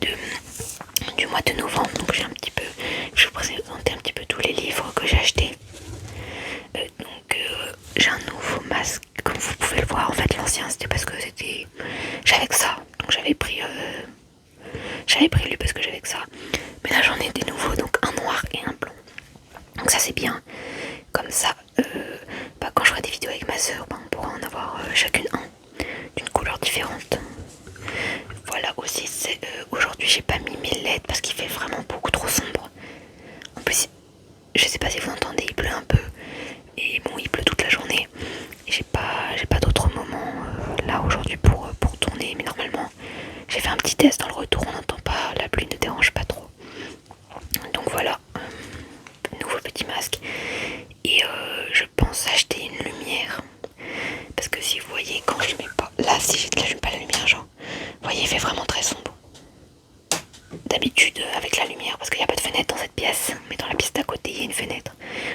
du mois de novembre. Donc je vais vous présenter un petit peu tous les livres que j'ai achetés. J'ai un nouveau masque, comme vous pouvez le voir. En fait l'ancien c'était parce que j'avais que ça, donc j'avais pris lui parce que j'avais que ça. Mais là j'en ai des nouveaux, donc un noir et un blanc. Donc ça c'est bien. Comme ça, quand je ferai des vidéos avec ma soeur, on pourra en avoir chacune un d'une couleur différente. Voilà aussi, aujourd'hui j'ai pas mis mes LED parce qu'il fait vraiment beaucoup trop sombre. En plus, je sais pas si vous entendez, il pleut un peu. Et bon, il pleut toute la journée. J'ai pas d'autres moments là aujourd'hui pour tourner. Mais normalement, j'ai fait un petit test dans le retour, on n'entend pas, la pluie ne dérange pas trop. Donc voilà, nouveau petit masque. Et je pense acheter une lumière. Parce que si vous voyez, quand je mets pas. Là, si j'allume pas la lumière, genre, vous voyez, il fait vraiment très sombre. D'habitude, avec la lumière, parce qu'il n'y a pas de fenêtre dans cette pièce, mais dans la pièce d'à côté, il y a une fenêtre.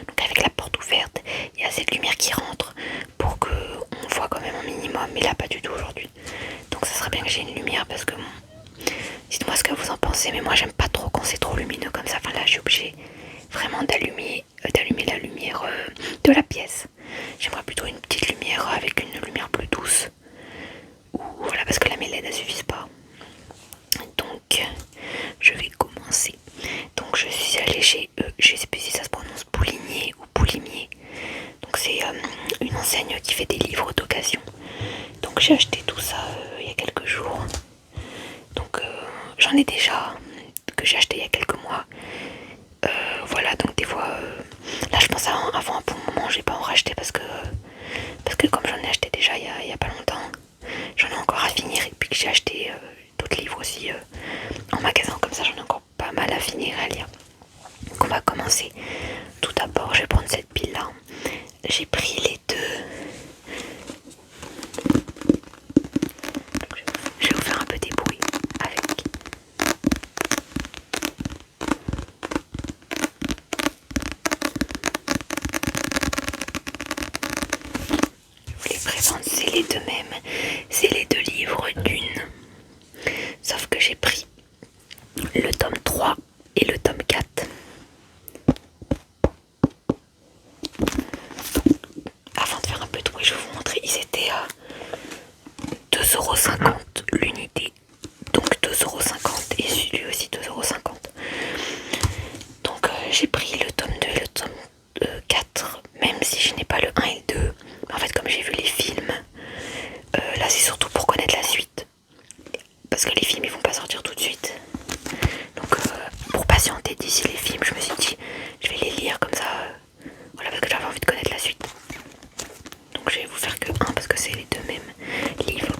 Donc, avec la porte ouverte, il y a cette lumière qui rentre pour qu'on voit quand même un minimum, mais là, pas du tout aujourd'hui. Donc, ça serait bien que j'ai une lumière parce que. Dites-moi ce que vous en pensez, mais moi, j'aime pas trop quand c'est trop lumineux comme ça. Enfin, là, je suis obligée vraiment d'allumer la lumière de la pièce. J'aimerais plutôt une petite lumière avec une lumière plus douce. Ou voilà, parce que là mes LED ne suffisent pas. Donc je vais commencer. Donc je suis allée chez je sais plus si ça se prononce Poulinier ou Poulimier. Donc c'est une enseigne qui fait des livres d'occasion. Donc j'ai acheté tout ça il y a quelques jours. Donc j'en ai déjà que j'ai acheté il y a quelques mois. Voilà, donc des fois là je pense avant un bon moment j'ai pas en racheter parce que comme j'en ai acheté déjà il y a pas longtemps, j'en ai encore à finir. Et puis que j'ai acheté d'autres livres aussi en magasin, comme ça j'en ai encore pas mal à finir à lire. Donc on va commencer. Tout d'abord je vais prendre cette pile là. J'ai pris les deux. Je vais vous faire un peu des bruits avec. Je vous les présente, c'est les deux mêmes. C'est les deux livres d'une. Sauf que j'ai pris le tome 3 et le tome 4. Avant de faire un peu de bruit, je vais vous montrer. Ils étaient à 2,50€ l'unité. Donc 2,50€ et celui aussi 2,50€. Donc j'ai pris le tome 2 et le tome 4, même si je n'ai pas le 1 et le 2. En fait, comme j'ai vu les films, là c'est surtout pour connaître la suite. Parce que les films ils vont pas sortir tout de suite. Donc pour patienter d'ici les films, je me suis dit je vais les lire comme ça. Voilà, parce que j'avais envie de connaître la suite. Donc je vais vous faire que un parce que c'est les deux mêmes livres.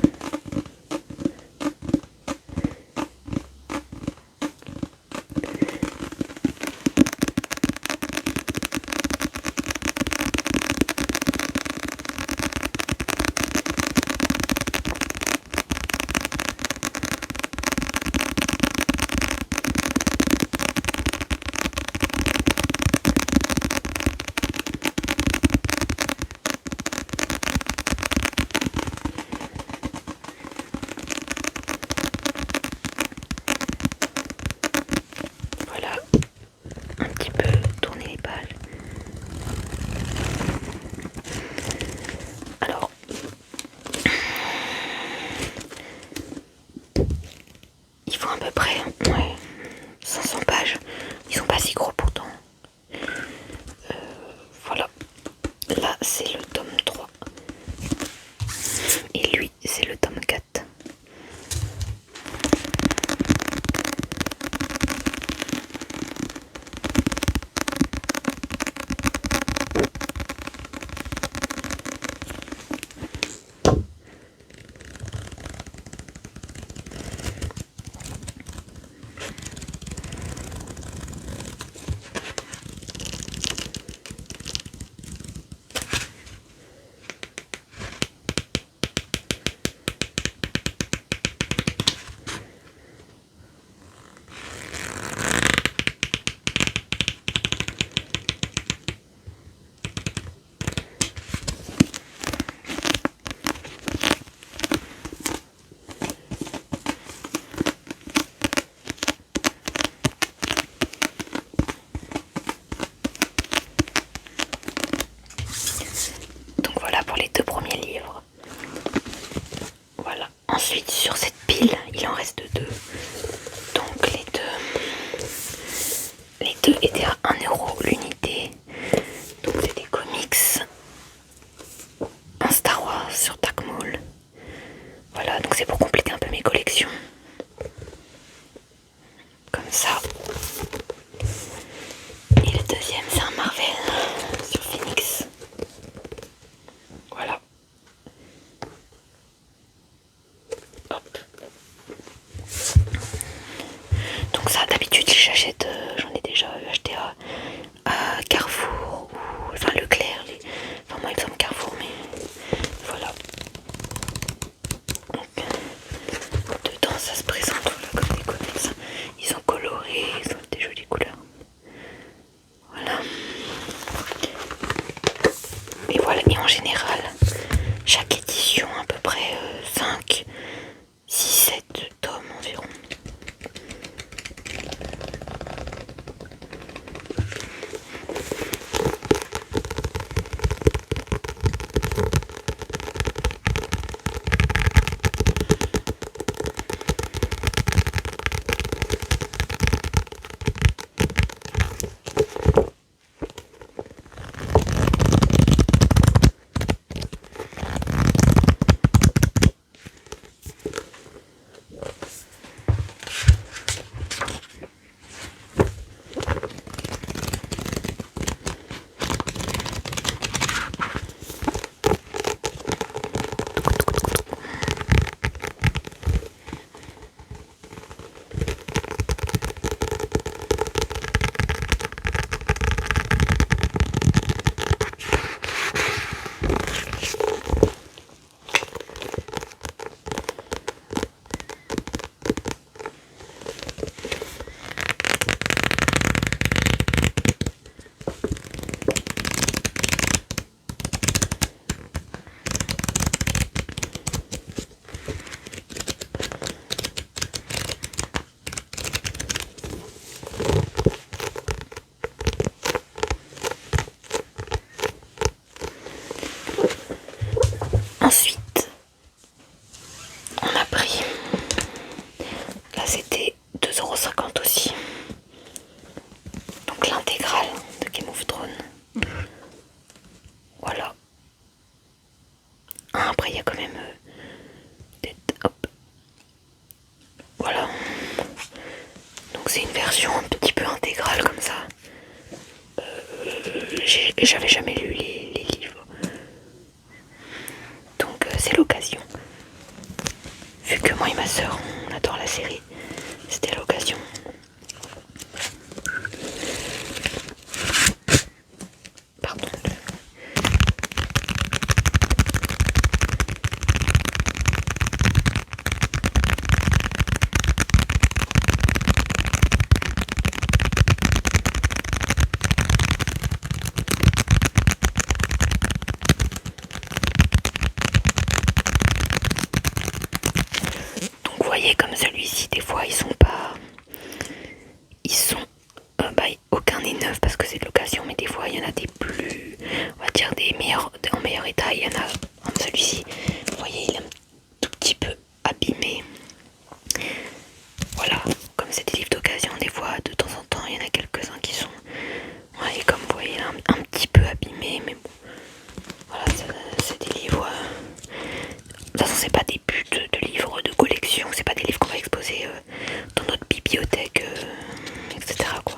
Voilà, un petit peu tourner les pages. Alors, il faut à peu près 500 pages. Ils sont pas si gros pourtant. Voilà, là c'est le tome 3. Et lui c'est le tome 4. d'habitude j'achète, j'en ai déjà acheté à Carrefour ou enfin Leclerc, enfin moi exemple Carrefour, mais voilà. Donc, dedans ça se présente voilà, comme des comics. Ils sont colorés, ils ont des jolies couleurs. Voilà. Et voilà, et en général, chaque édition à peu près 5, 6, 7 tomes environ. Ensuite, on a pris, là c'était 2,50 € aussi, donc l'intégrale de Game of Thrones. Voilà. Après il y a quand même hop. Voilà. Donc c'est une version un petit peu intégrale comme ça. J'avais jamais lu les livres. Donc c'est l'occasion. Vu que moi et ma soeur on adore la série, c'était l'occasion. Pardon. Donc vous voyez comme celui-ci, des fois ils sont pas... Ils sont... aucun n'est neuf parce que c'est de l'occasion, mais des fois il y en a des plus... On va dire des meilleurs, en meilleur état. Il y en a... Comme celui-ci, vous voyez il est un tout petit peu abîmé. Voilà, comme c'est des livres d'occasion, des fois de temps en temps il y en a quelques-uns qui sont... Ouais, comme vous voyez un petit peu abîmé, mais bon. Voilà, c'est des livres... De toute façon, c'est pas des buts de livres de collection, c'est pas des livres qu'on va exposer dans notre bibliothèque, etc. quoi.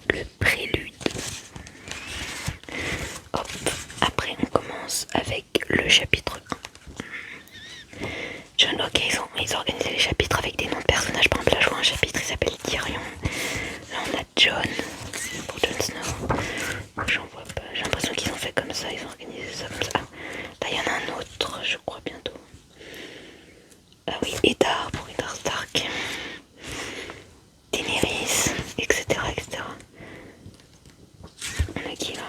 Le prélude. Hop, après on commence avec le chapitre 1. John Locke, ils ont organisé les chapitres avec des noms de personnages. Par exemple, là je vois un chapitre, il s'appelle Tyrion. Là on a John, pour Jon Snow. J'en vois pas, j'ai l'impression qu'ils ont fait comme ça, ils ont organisé ça comme ça. Ah, là il y en a un autre, je crois bientôt. Ah oui, Eddard pour Eddard Stark. Daenerys, etc. etc. On a qui là?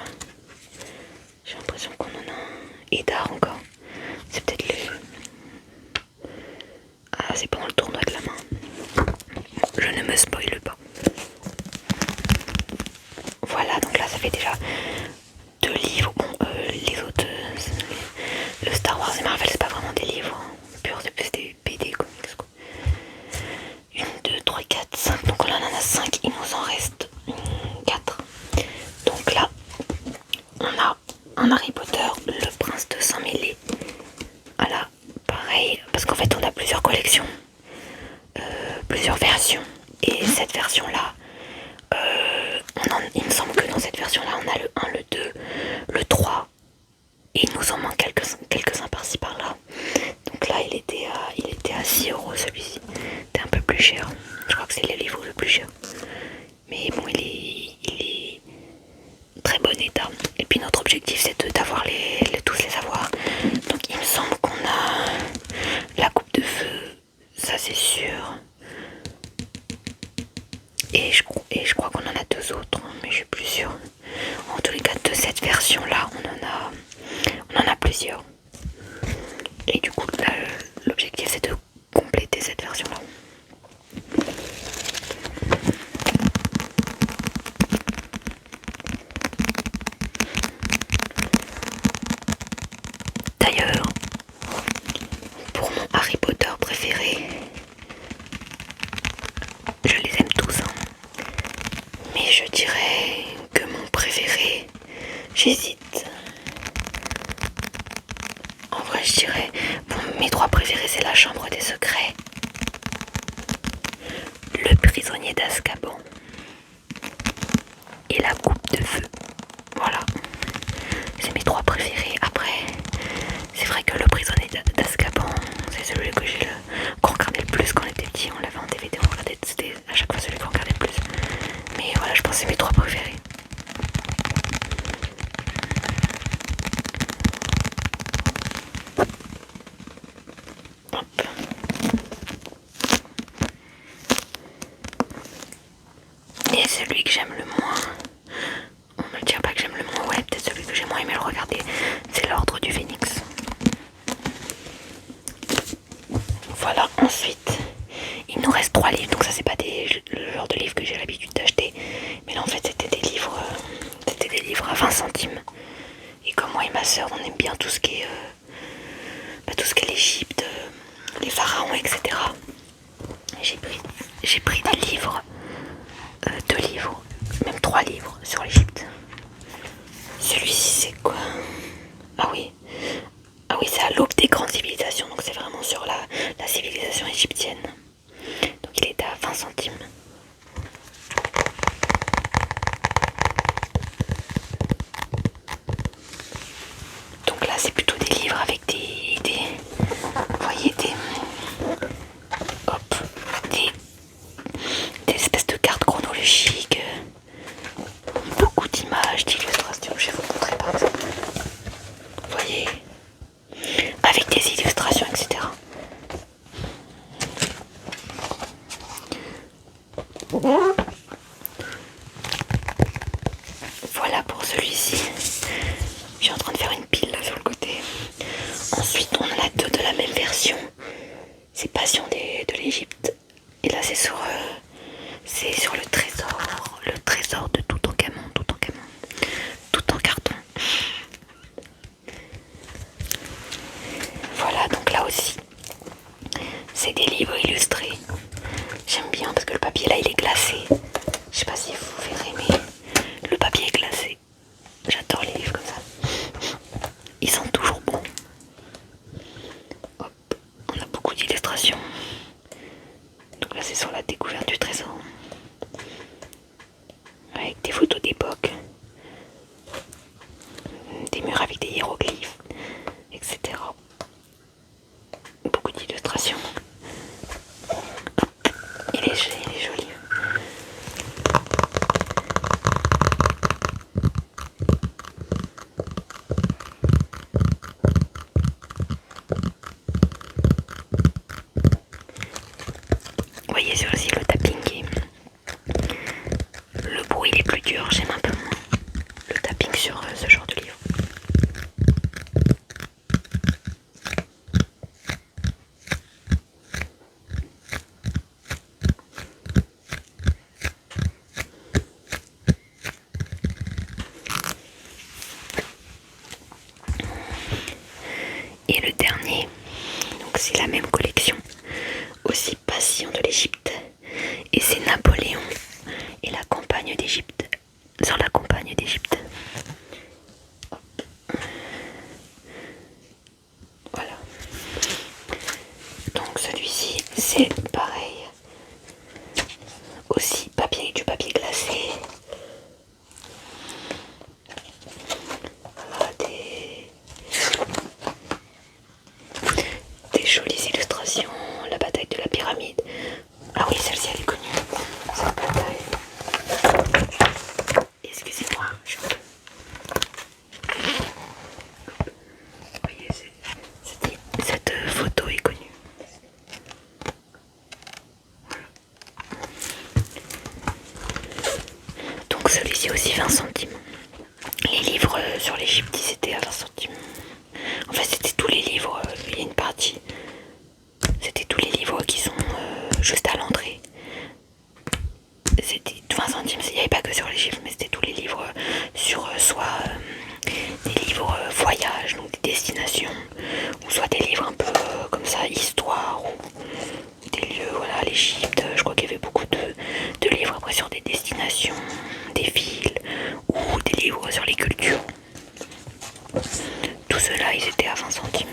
J'ai l'impression qu'on en a un. Eddard encore. C'est peut-être le... c'est pendant le tournoi de la main. Je ne me spoile pas. Voilà, donc là ça fait déjà 2 livres. Bon, les autres, le Star Wars et Marvel, c'est pas vraiment des livres purs, c'est plus des BD comics quoi. 1, 2, 3, 4, 5. Donc là on en a 5, il nous en reste 4. Donc là, on a un Harry Potter, le prince de Saint-Mêlé. Voilà, pareil, parce qu'en fait on a plusieurs collections, plusieurs versions. Et cette version-là, il me semble que dans cette version-là, on a le 1, le 2, le 3. Et il nous en manque quelques-uns par-ci par-là. Donc là, il était à 6 € celui-ci. C'était un peu plus cher. Je crois que c'est le livre le plus cher. Mais bon, il est très bon état. Et puis notre objectif, c'est d'avoir tous les avoir. Donc il me semble qu'on a la coupe de feu, ça c'est sûr. Et je crois qu'on en a 2 autres, mais je suis plus sûre. En tous les cas, de cette version-là, on en a plusieurs. Et du coup, là, l'objectif c'est de compléter cette version-là. D'ailleurs, pour mon Harry Potter préféré, je les aime tous, hein. Mais je dirais que mon préféré, j'hésite. En vrai, je dirais, bon, mes 3 préférés, c'est la Chambre des Secrets, le Prisonnier d'Azkaban et la Coupe de Feu. Voilà, c'est mes 3 préférés. Après, c'est vrai que le Prisonnier d'Azkaban, c'est celui qu'on regardait le plus quand on était petit. On l'avait en DVD, c'était à chaque fois celui qu'on regardait le plus. Mais voilà, je pense que c'est mes 3 préférés. Hop. Et celui que j'aime le moins, on me le dira pas que j'aime le moins, ouais, peut-être celui que j'ai moins aimé le regarder, c'est l'Ordre du Phénix. Voilà, ensuite, il nous reste 3 livres, donc ça c'est pas le genre de livre que j'ai l'habitude d'acheter, mais là en fait c'était des livres à 20 centimes. Et comme moi et ma soeur on aime bien tout ce qui est l'Égypte, les pharaons, etc. J'ai pris des livres, 2 livres, même 3 livres sur l'Égypte. Celui-ci c'est quoi? Ah oui, c'est à l'aube des grandes civilisations, donc c'est vraiment sur la civilisation égyptienne. Donc il était à 20 centimes. Donc là c'est plutôt des livres avec vous voyez, des espèces de cartes chronologiques, beaucoup d'images, d'illustrations. Je vais vous montrer par exemple. Vous voyez, avec des illustrations, etc. Voilà pour celui-ci. Je suis en train de faire une pile là sur le côté. Ensuite, on en a 2 de la même version. C'est Passion de l'Égypte. Et là, c'est sur le trésor de Toutankhamon, tout en carton. Voilà, donc là aussi, c'est des livres illustrés. J'aime bien parce que le papier là, il est glacé. Je sais pas si vous verrez, mais le papier est glacé. J'adore les livres comme ça. Ils sont toujours bons. Hop, on a beaucoup d'illustrations. Donc là, c'est sur la découverte du trésor. Avec des photos d'époque. Des murs avec des hiéroglyphes, etc. Beaucoup d'illustrations. Il est joli. Vous voyez sur aussi le tapis. c'est pareil. Aussi du papier glacé. Voilà, des jolies illustrations. La bataille de la pyramide. Ah oui, celle-ci elle est connue. Cette bataille. Excusez-moi. Vous voyez, cette photo est connue. Donc celui-ci aussi 20 centimes. Les livres sur l'Égypte ils étaient à 20 centimes. En fait c'était tous les livres, il y a une partie. C'était tous les livres qui sont juste à l'entrée. C'était 20 centimes, il n'y avait pas que sur l'Égypte, mais c'était tous les livres sur soit des livres voyage, donc des destinations, ou soit des livres un peu comme ça, histoire, ou des lieux, voilà, l'Égypte. Je crois qu'il y avait beaucoup de livres après sur des destinations, des villes, ou des livres sur les cultures. Tout cela, ils étaient à 20 centimes.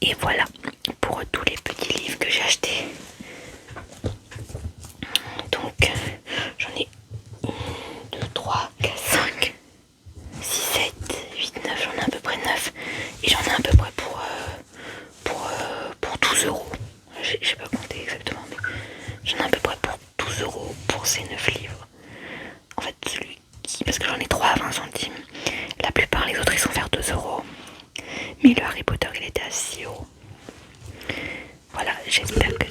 Et voilà pour tous les petits livres que j'ai achetés. Donc j'en ai 1, 2, 3, 4, 5, 6, 7, 8, 9, j'en ai à peu près 9. Et j'en ai à peu près pour 12 euros. J'ai pas compté exactement, mais j'en ai à peu près pour 12 euros pour ces 9 livres. En fait, parce que j'en ai 3 à 20 centimes. La plupart, les autres, ils sont vers 2 euros. Mais le Harry Potter, il était à 6 euros. Voilà, j'espère que